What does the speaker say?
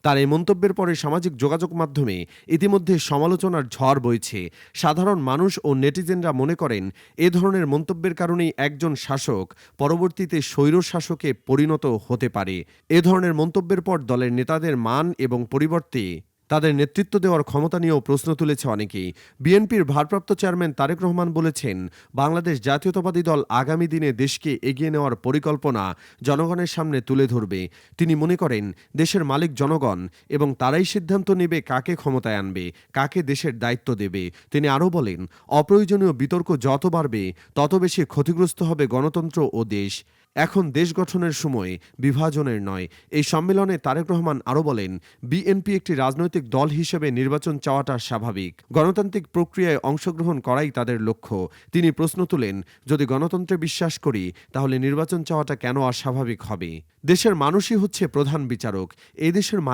তার এই মন্তব্যের পরে সামাজিক যোগাযোগ মাধ্যমে ইতিমধ্যে সমালোচনার ঝড় বইছে। সাধারণ মানুষ ও নেটিজেনরা মনে করেন এ ধরনের মন্তব্যের কারণেই একজন শাসক পরবর্তীতে স্বৈরশাসকে পরিণত হতে পারে। এ ধরনের মন্তব্যের পর দলের নেতাদের মান এবং পরিবর্তে তাদের নেতৃত্ব দেওয়ার ক্ষমতা নিয়েও প্রশ্ন তুলেছে অনেকেই। বিএনপির ভারপ্রাপ্ত চেয়ারম্যান তারেক রহমান বলেছেন, বাংলাদেশ জাতীয়তাবাদী দল আগামী দিনে দেশকে এগিয়ে নেওয়ার পরিকল্পনা জনগণের সামনে তুলে ধরবে। তিনি মনে করেন দেশের মালিক জনগণ এবং তারাই সিদ্ধান্ত নেবে কাকে ক্ষমতায় আনবে, কাকে দেশের দায়িত্ব দেবে। তিনি আরও বলেন, অপ্রয়োজনীয় বিতর্ক যত বাড়বে তত বেশি ক্ষতিগ্রস্ত হবে গণতন্ত্র ও দেশ। এখন দেশ গঠনের সময়, বিভাজনের নয়। এই সম্মেলনে তারেক রহমান আরও বলেন, বিএনপি একটি রাজনৈতিক দল হিসেবে নির্বাচন চাওয়াটা স্বাভাবিক। গণতান্ত্রিক প্রক্রিয়ায় অংশগ্রহণ করাই তাদের লক্ষ্য। তিনি প্রশ্ন তুলেন, যদি গণতন্ত্রে বিশ্বাস করি তাহলে নির্বাচন চাওয়াটা কেন অস্বাভাবিক হবে? দেশের মানুষই হচ্ছে প্রধান বিচারক। এই দেশের